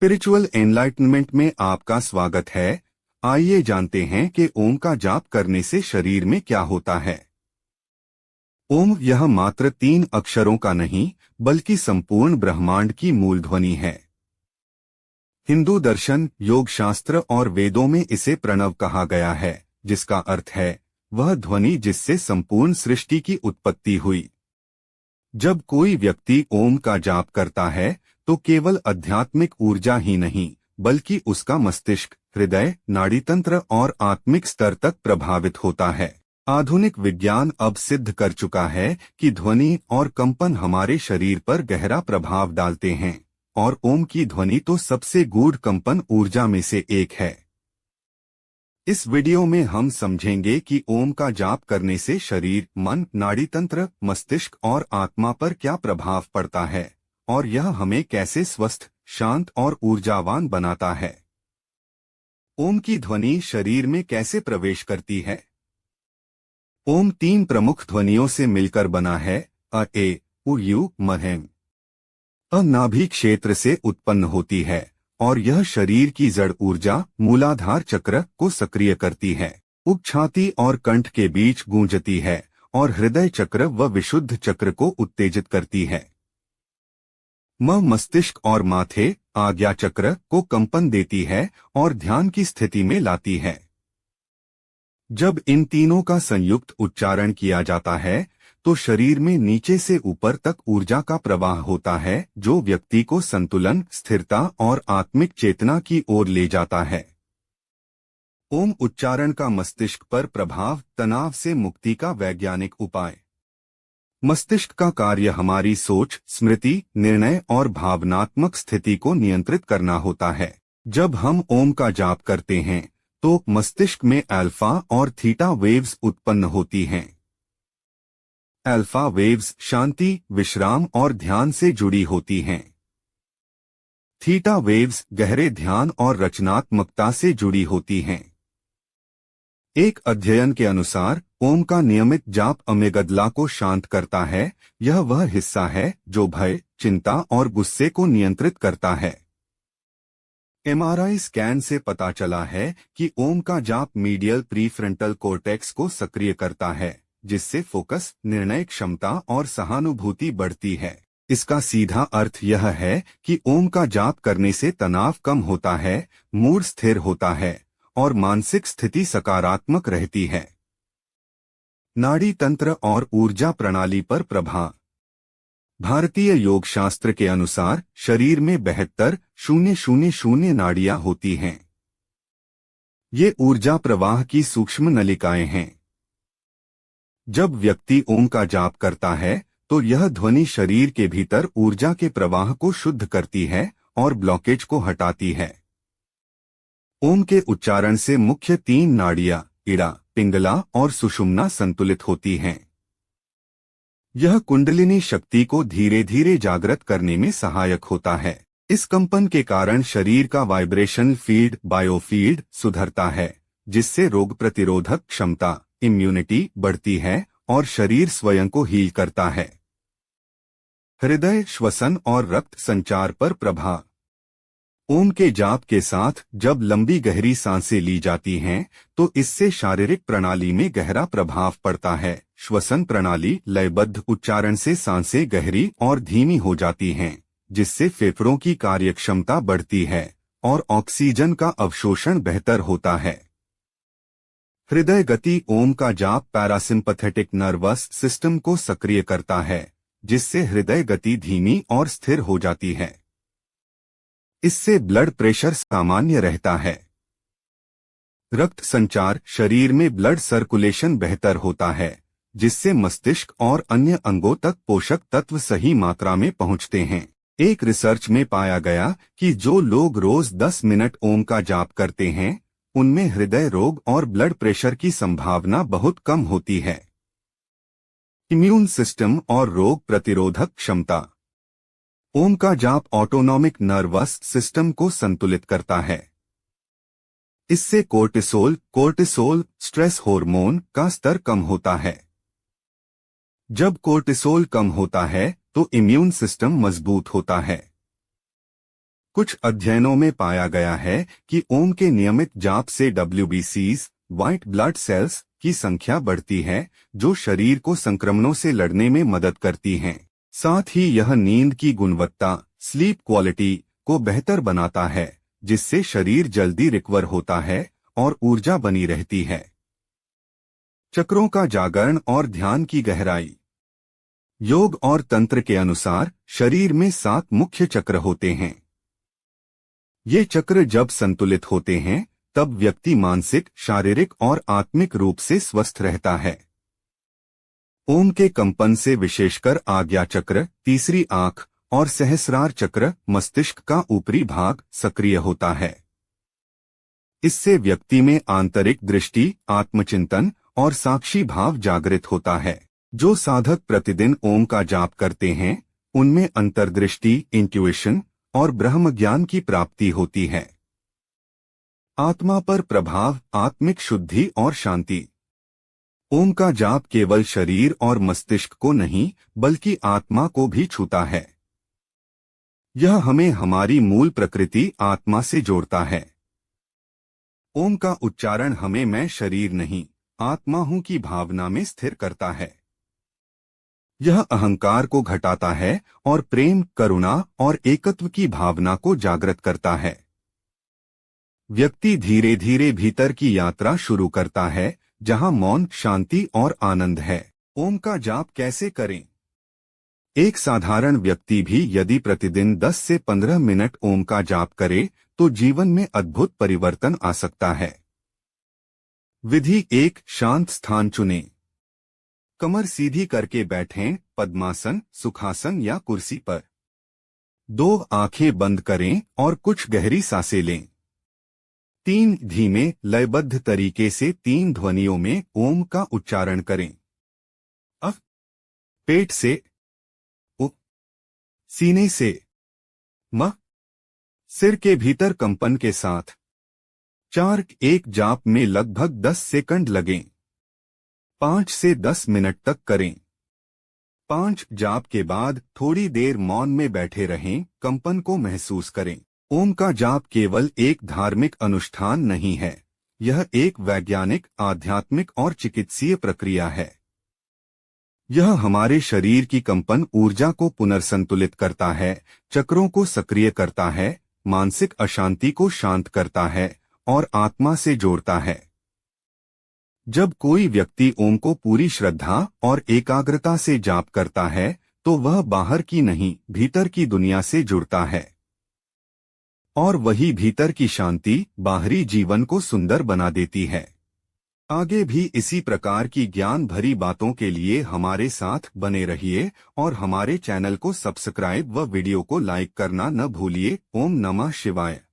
Spiritual enlightenment में आपका स्वागत है। आइए जानते हैं कि ओम का जाप करने से शरीर में क्या होता है। ओम यह मात्र 3 अक्षरों का नहीं बल्कि संपूर्ण ब्रह्मांड की मूल ध्वनि है। हिंदू दर्शन, योग शास्त्र और वेदों में इसे प्रणव कहा गया है, जिसका अर्थ है वह ध्वनि जिससे संपूर्ण सृष्टि की उत्पत्ति हुई। जब कोई व्यक्ति ओम का जाप करता है तो केवल आध्यात्मिक ऊर्जा ही नहीं बल्कि उसका मस्तिष्क, हृदय, नाड़ीतंत्र और आत्मिक स्तर तक प्रभावित होता है। आधुनिक विज्ञान अब सिद्ध कर चुका है कि ध्वनि और कंपन हमारे शरीर पर गहरा प्रभाव डालते हैं, और ओम की ध्वनि तो सबसे गूढ़ कंपन ऊर्जा में से एक है। इस वीडियो में हम समझेंगे कि ओम का जाप करने से शरीर, मन, नाड़ीतंत्र, मस्तिष्क और आत्मा पर क्या प्रभाव पड़ता है और यह हमें कैसे स्वस्थ, शांत और ऊर्जावान बनाता है। ओम की ध्वनि शरीर में कैसे प्रवेश करती है। ओम 3 प्रमुख ध्वनियों से मिलकर बना है। ए, उ, यू, मध्यम। अ नाभि क्षेत्र से उत्पन्न होती है और यह शरीर की जड़ ऊर्जा, मूलाधार चक्र को सक्रिय करती है। उप छाती और कंठ के बीच गूंजती है और हृदय चक्र व विशुद्ध चक्र को उत्तेजित करती है। मस्तिष्क और माथे, आज्ञा चक्र को कंपन देती है और ध्यान की स्थिति में लाती है। जब इन तीनों का संयुक्त उच्चारण किया जाता है तो शरीर में नीचे से ऊपर तक ऊर्जा का प्रवाह होता है, जो व्यक्ति को संतुलन, स्थिरता और आत्मिक चेतना की ओर ले जाता है। ओम उच्चारण का मस्तिष्क पर प्रभाव। तनाव से मुक्ति का वैज्ञानिक उपाय। मस्तिष्क का कार्य हमारी सोच, स्मृति, निर्णय और भावनात्मक स्थिति को नियंत्रित करना होता है। जब हम ओम का जाप करते हैं तो मस्तिष्क में अल्फा और थीटा वेव्स उत्पन्न होती हैं। अल्फा वेव्स शांति, विश्राम और ध्यान से जुड़ी होती हैं। थीटा वेव्स गहरे ध्यान और रचनात्मकता से जुड़ी होती हैं। एक अध्ययन के अनुसार ओम का नियमित जाप अमेगडला को शांत करता है। यह वह हिस्सा है जो भय, चिंता और गुस्से को नियंत्रित करता है। एमआरआई स्कैन से पता चला है कि ओम का जाप मीडियल प्रीफ्रंटल कॉर्टेक्स को सक्रिय करता है, जिससे फोकस, निर्णय क्षमता और सहानुभूति बढ़ती है। इसका सीधा अर्थ यह है कि ओम का जाप करने से तनाव कम होता है, मूड स्थिर होता है और मानसिक स्थिति सकारात्मक रहती है। नाड़ी तंत्र और ऊर्जा प्रणाली पर प्रभाव। भारतीय योग शास्त्र के अनुसार शरीर में 72,000 नाड़ियां होती हैं। ये ऊर्जा प्रवाह की सूक्ष्म नलिकाएं हैं। जब व्यक्ति ओम का जाप करता है तो यह ध्वनि शरीर के भीतर ऊर्जा के प्रवाह को शुद्ध करती है और ब्लॉकेज को हटाती है। ओम के उच्चारण से मुख्य 3 नाड़ियां, इड़ा, पिंगला और सुषुम्ना संतुलित होती हैं। यह कुंडलिनी शक्ति को धीरे धीरे जागृत करने में सहायक होता है। इस कंपन के कारण शरीर का वाइब्रेशन फील्ड, बायोफील्ड सुधरता है, जिससे रोग प्रतिरोधक क्षमता, इम्यूनिटी बढ़ती है और शरीर स्वयं को हील करता है। हृदय, श्वसन और रक्त संचार पर प्रभाव। ओम के जाप के साथ जब लंबी गहरी सांसें ली जाती हैं तो इससे शारीरिक प्रणाली में गहरा प्रभाव पड़ता है। श्वसन प्रणाली, लयबद्ध उच्चारण से सांसें गहरी और धीमी हो जाती हैं, जिससे फेफड़ों की कार्यक्षमता बढ़ती है और ऑक्सीजन का अवशोषण बेहतर होता है। हृदय गति। ओम का जाप पैरासिम्पैथेटिक नर्वस सिस्टम को सक्रिय करता है, जिससे हृदय गति धीमी और स्थिर हो जाती है। इससे ब्लड प्रेशर सामान्य रहता है। रक्त संचार। शरीर में ब्लड सर्कुलेशन बेहतर होता है, जिससे मस्तिष्क और अन्य अंगों तक पोषक तत्व सही मात्रा में पहुंचते हैं। एक रिसर्च में पाया गया कि जो लोग रोज 10 मिनट ओम का जाप करते हैं उनमें हृदय रोग और ब्लड प्रेशर की संभावना बहुत कम होती है। इम्यून सिस्टम और रोग प्रतिरोधक क्षमता। ओम का जाप ऑटोनॉमिक नर्वस सिस्टम को संतुलित करता है। इससे कोर्टिसोल स्ट्रेस हार्मोन का स्तर कम होता है। जब कोर्टिसोल कम होता है तो इम्यून सिस्टम मजबूत होता है। कुछ अध्ययनों में पाया गया है कि ओम के नियमित जाप से WBCs, व्हाइट ब्लड सेल्स की संख्या बढ़ती है, जो शरीर को संक्रमणों से लड़ने में मदद करती हैं। साथ ही यह नींद की गुणवत्ता, स्लीप क्वालिटी को बेहतर बनाता है, जिससे शरीर जल्दी रिकवर होता है और ऊर्जा बनी रहती है। चक्रों का जागरण और ध्यान की गहराई। योग और तंत्र के अनुसार शरीर में 7 मुख्य चक्र होते हैं। ये चक्र जब संतुलित होते हैं, तब व्यक्ति मानसिक, शारीरिक और आत्मिक रूप से स्वस्थ रहता है। ओम के कंपन से विशेषकर आज्ञा चक्र, तीसरी आंख और सहस्रार चक्र, मस्तिष्क का ऊपरी भाग सक्रिय होता है। इससे व्यक्ति में आंतरिक दृष्टि, आत्मचिंतन और साक्षी भाव जागृत होता है। जो साधक प्रतिदिन ओम का जाप करते हैं, उनमें अंतर्दृष्टि, इंट्यूइशन और ब्रह्म ज्ञान की प्राप्ति होती है। आत्मा पर प्रभाव, आत्मिक शुद्धि और शांति। ओम का जाप केवल शरीर और मस्तिष्क को नहीं, बल्कि आत्मा को भी छूता है। यह हमें हमारी मूल प्रकृति आत्मा से जोड़ता है। ओम का उच्चारण हमें मैं शरीर नहीं, आत्मा हूं की भावना में स्थिर करता है। यह अहंकार को घटाता है और प्रेम, करुणा और एकत्व की भावना को जागृत करता है। व्यक्ति धीरे धीरे भीतर की यात्रा शुरू करता है, जहां मौन, शांति और आनंद है। ओम का जाप कैसे करें? एक साधारण व्यक्ति भी यदि प्रतिदिन 10 से 15 मिनट ओम का जाप करे, तो जीवन में अद्भुत परिवर्तन आ सकता है। विधि 1, शांत स्थान चुनें। कमर सीधी करके बैठें, पद्मासन, सुखासन या कुर्सी पर। 2, आंखें बंद करें और कुछ गहरी सांसें लें। 3, धीमे, लयबद्ध तरीके से 3 ध्वनियों में ओम का उच्चारण करें। अ, पेट से, उ, सीने से, म, सिर के भीतर कंपन के साथ। 4, एक जाप में लगभग 10 सेकंड लगें। 5 से 10 मिनट तक करें। 5, जाप के बाद थोड़ी देर मौन में बैठे रहें, कंपन को महसूस करें। ओम का जाप केवल एक धार्मिक अनुष्ठान नहीं है, यह एक वैज्ञानिक, आध्यात्मिक और चिकित्सीय प्रक्रिया है। यह हमारे शरीर की कंपन ऊर्जा को पुनर्संतुलित करता है, चक्रों को सक्रिय करता है, मानसिक अशांति को शांत करता है और आत्मा से जोड़ता है। जब कोई व्यक्ति ओम को पूरी श्रद्धा और एकाग्रता से जाप करता है, तो वह बाहर की नहीं, भीतर की दुनिया से जुड़ता है। और वही भीतर की शांति बाहरी जीवन को सुंदर बना देती है। आगे भी इसी प्रकार की ज्ञान भरी बातों के लिए हमारे साथ बने रहिए और हमारे चैनल को सब्सक्राइब व वीडियो को लाइक करना न भूलिए। ओम नमः शिवाय।